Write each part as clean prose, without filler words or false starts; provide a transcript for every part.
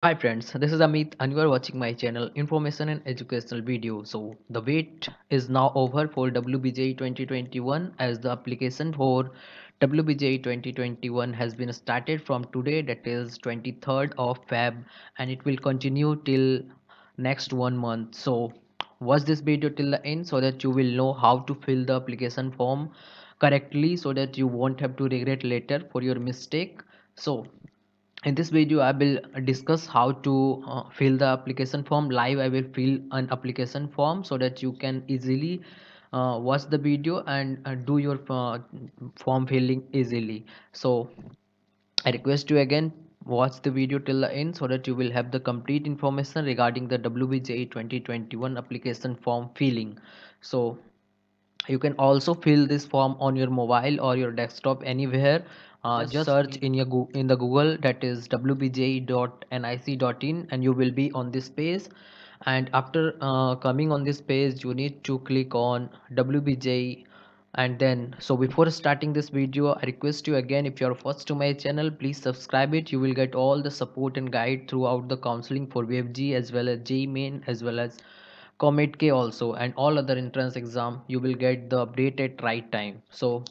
Hi friends, this is Amit and you are watching my channel Information and Educational Video. So the wait is now over for WBJE 2021 as the application for WBJE 2021 has been started from today, that is 23rd of Feb, and it will continue till next 1 month. So watch this video till the end so that you will know how to fill the application form correctly so that you won't have to regret later for your mistake. So in this video I will discuss how to fill the application form live. I will fill an application form so that you can easily watch the video and do your form filling easily. So I request you again, watch the video till the end so that you will have the complete information regarding the WBJE 2021 application form filling. So you can also fill this form on your mobile or your desktop anywhere. Just search in your in the Google, that is wbje.nic.in, and you will be on this page. And after coming on this page you need to click on WBJ. And then, so before starting this video, I request you again, if you are first to my channel, please subscribe it. You will get all the support and guide throughout the counseling for BFG as well as J main as well as Comet K also, and all other entrance exam. You will get the update at right time. So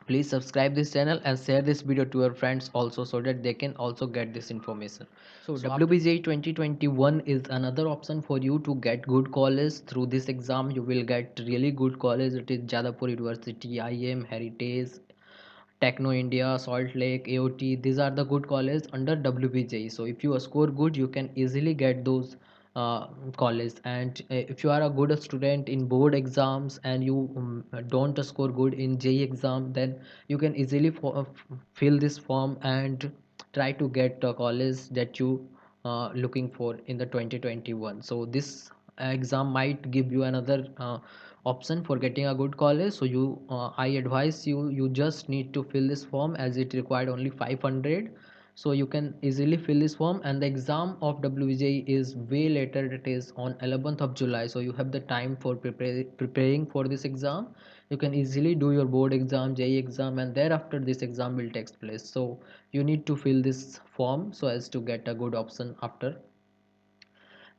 please subscribe this channel and share this video to your friends also so that they can also get this information. So WBJ 2021 is another option for you to get good college. Through this exam you will get really good college. It is Jadavpur University, IM, Heritage, Techno India, Salt Lake, AOT. These are the good colleges under WBJ. So if you score good, you can easily get those college. And if you are a good student in board exams and you don't score good in JE exam, then you can easily fill this form and try to get a college that you looking for in the 2021. So this exam might give you another option for getting a good college. So I advise you just need to fill this form as it required only 500. So you can easily fill this form, and the exam of WJ is way later, it is on 11th of July. So you have the time for preparing for this exam. You can easily do your board exam, JE exam, and thereafter this exam will take place. So you need to fill this form so as to get a good option after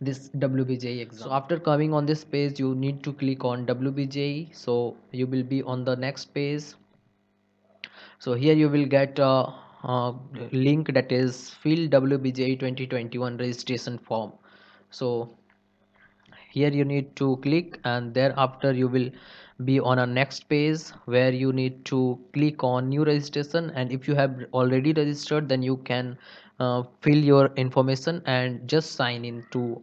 this WBJ exam. So after coming on this page you need to click on WBJ. So you will be on the next page. So here you will get a link, that is fill WBJ 2021 registration form. So here you need to click, and thereafter you will be on a next page where you need to click on new registration. And if you have already registered, then you can fill your information and just sign in to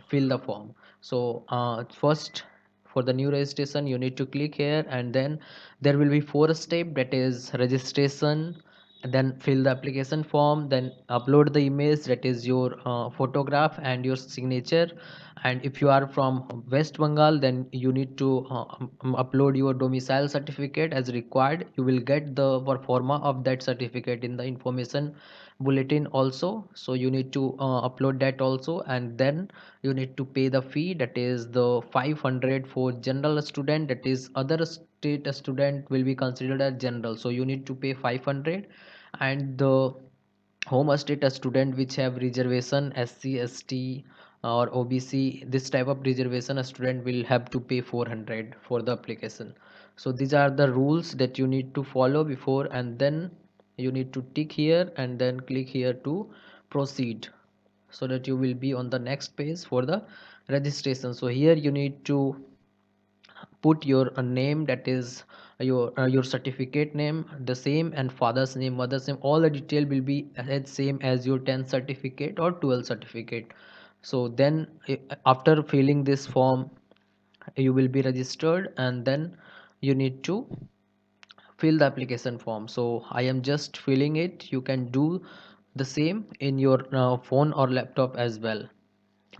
fill the form. So first, for the new registration you need to click here, and then there will be four steps, that is registration, then fill the application form, then upload the image, that is your photograph and your signature. And if you are from West Bengal, then you need to upload your domicile certificate as required. You will get the forma of that certificate in the information bulletin also. So you need to upload that also, and then you need to pay the fee, that is the 500 for general student, that is other state student will be considered as general. So you need to pay 500. And the home state student which have reservation, SC, ST or OBC, this type of reservation, a student will have to pay 400 for the application. So these are the rules that you need to follow before, and then you need to tick here and then click here to proceed, so that you will be on the next page for the registration. So here you need to put your name, that is your certificate name, the same, and father's name, mother's name. All the detail will be as same as your 10th certificate or 12th certificate. So then after filling this form you will be registered, and then you need to fill the application form. So I am just filling it. You can do the same in your phone or laptop as well.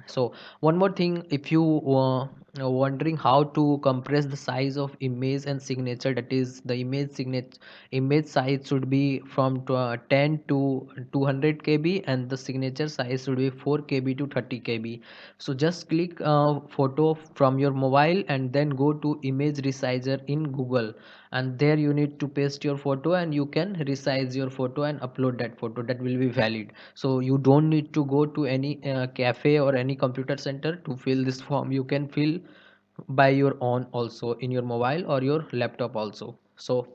So one more thing, if you wondering how to compress the size of image and signature, that is the image size should be from 10 to 200 kb, and the signature size should be 4 kb to 30 kb. So just click photo from your mobile and then go to image resizer in Google, and there you need to paste your photo and you can resize your photo and upload that photo. That will be valid. So you don't need to go to any cafe or any computer center to fill this form. You can fill by your own also in your mobile or your laptop also. So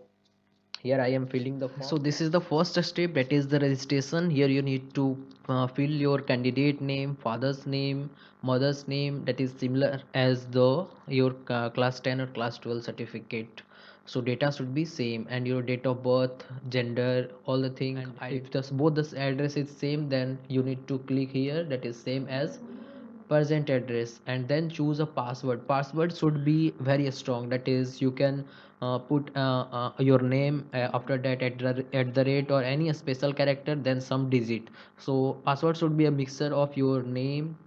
here I am filling the form. So this is the first step, that is the registration. Here you need to fill your candidate name, father's name, mother's name, that is similar as the your class 10 or class 12 certificate. So data should be same, and your date of birth, gender, all the things. And if both this address is same, then you need to click here, that is same as present address, and then choose a password should be very strong, that is you can put your name, after that at the rate or any special character, then some digit. So password should be a mixture of your name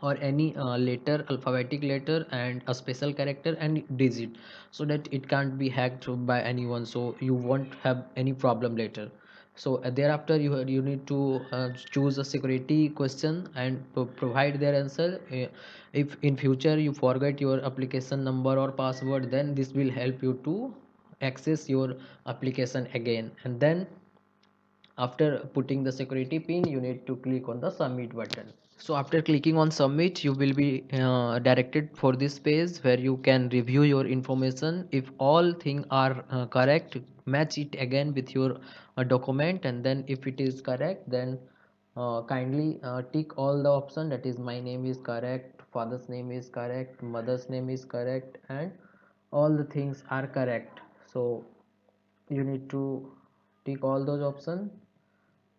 or any letter, alphabetic letter, and a special character and digit, so that it can't be hacked by anyone, so you won't have any problem later. So thereafter you need to choose a security question and provide their answer. If in future you forget your application number or password, then this will help you to access your application again. And then after putting the security pin, you need to click on the submit button. So after clicking on submit, you will be directed for this page where you can review your information. If all things are correct, match it again with your document, and then if it is correct, then kindly tick all the option, that is my name is correct, father's name is correct, mother's name is correct, and all the things are correct. So you need to tick all those options.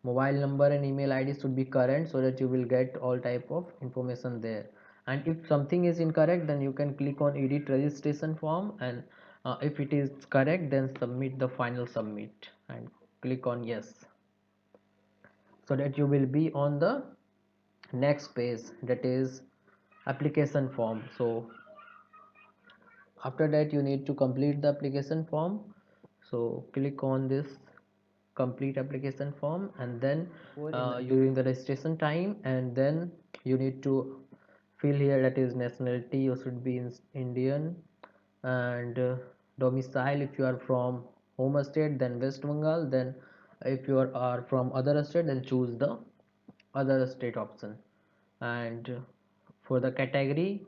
Mobile number and email id should be current, so that you will get all type of information there. And if something is incorrect, then you can click on edit registration form, and if it is correct, then submit the final submit and click on yes, so that you will be on the next page, that is application form. So after that you need to complete the application form. So click on this complete application form, and then during the registration time, and then you need to fill here, that is nationality you should be in Indian, and domicile, if you are from home state, then West Bengal, then if you are from other state, then choose the other state option. And for the category,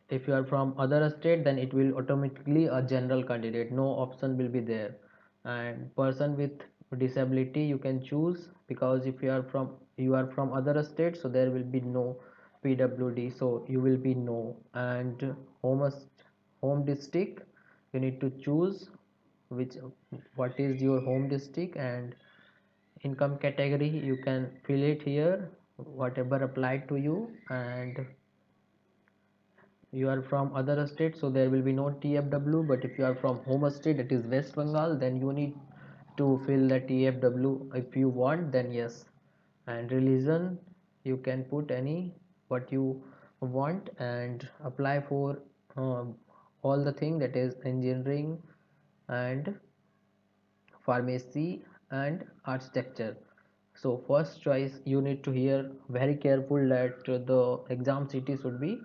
if you are from other state, then it will automatically a general candidate, no option will be there. And person with disability you can choose, because if you are from other state, so there will be no PWD, so you will be no. And home district, you need to choose which what is your home district. And income category, you can fill it here whatever applied to you. And you are from other state, so there will be no TFW, but if you are from home state, that is West Bengal, then you need to fill the TFW if you want, then yes. And religion, you can put any what you want, and apply for all the thing, that is engineering and pharmacy and architecture. So first choice, you need to hear very careful that the exam city should be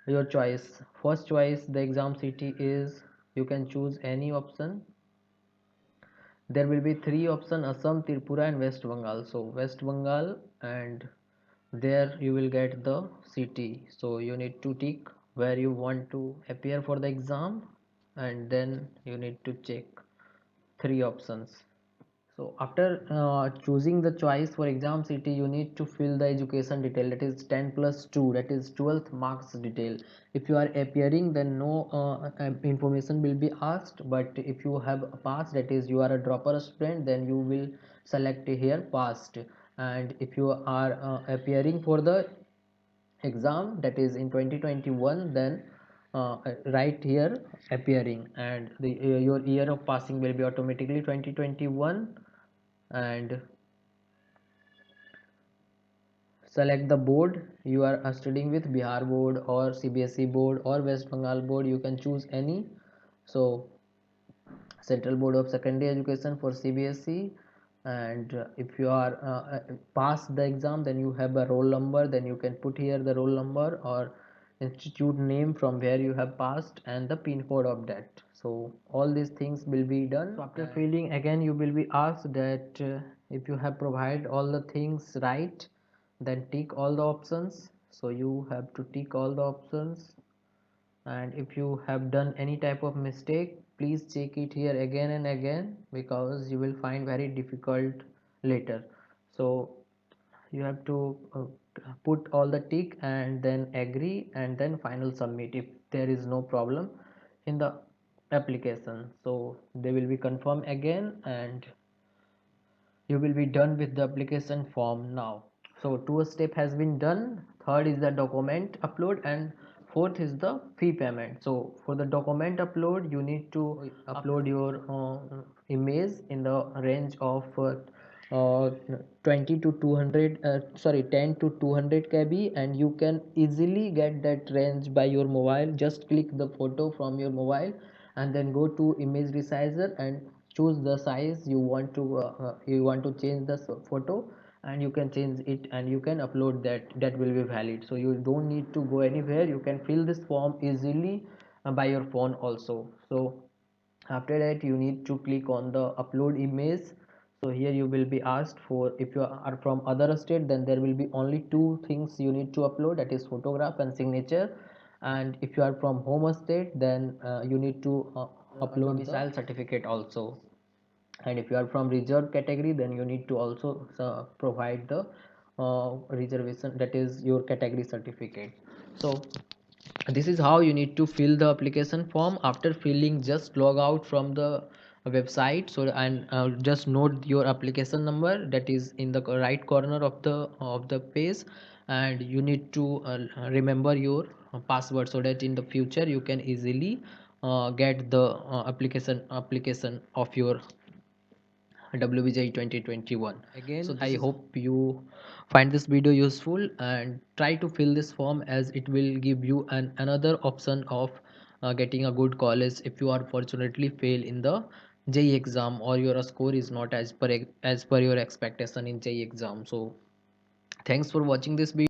your choice. First choice, the exam city is, you can choose any option. There will be three options: Assam, Tripura, and West Bengal. So West Bengal, and there you will get the city. So you need to tick where you want to appear for the exam, and then you need to check three options. So after choosing the choice for exam city, you need to fill the education detail, that is 10 plus 2, that is 12th marks detail. If you are appearing, then no information will be asked, but if you have passed, that is you are a dropper student, then you will select here passed. And if you are appearing for the exam, that is in 2021, then right here appearing, and your year of passing will be automatically 2021. And select the board you are studying with, Bihar board or CBSE board or West Bengal board, you can choose any. So Central Board of Secondary Education for CBSE. And if you are passed the exam, then you have a roll number, then you can put here the roll number or institute name from where you have passed and the pin code of that. So all these things will be done. So after filling again, you will be asked that if you have provided all the things right, then tick all the options. So you have to tick all the options, and if you have done any type of mistake, please check it here again and again, because you will find very difficult later. So you have to put all the tick and then agree and then final submit if there is no problem in the application. So they will be confirmed again and you will be done with the application form now. So two step has been done. Third is the document upload, and fourth is the fee payment. So for the document upload, you need to upload your image in the range of 20 to 200 sorry 10 to 200 kb, and you can easily get that range by your mobile. Just click the photo from your mobile and then go to image resizer and choose the size you want to change the photo, and you can change it and you can upload that. That will be valid. So you don't need to go anywhere, you can fill this form easily by your phone also. So after that you need to click on the upload image. So here you will be asked for, if you are from other state, then there will be only two things you need to upload, that is photograph and signature. And if you are from home state, then you need to upload the certificate also. And if you are from reserved category, then you need to also provide the reservation, that is your category certificate. So this is how you need to fill the application form. After filling, just log out from the website. So and just note your application number, that is in the right corner of the page, and you need to remember your password, so that in the future you can easily get the application of your WBJ 2021 again. So I hope you find this video useful and try to fill this form, as it will give you another option of getting a good college if you are fortunately fail in the JEE exam, or your score is not as per your expectation in JEE exam. So thanks for watching this video.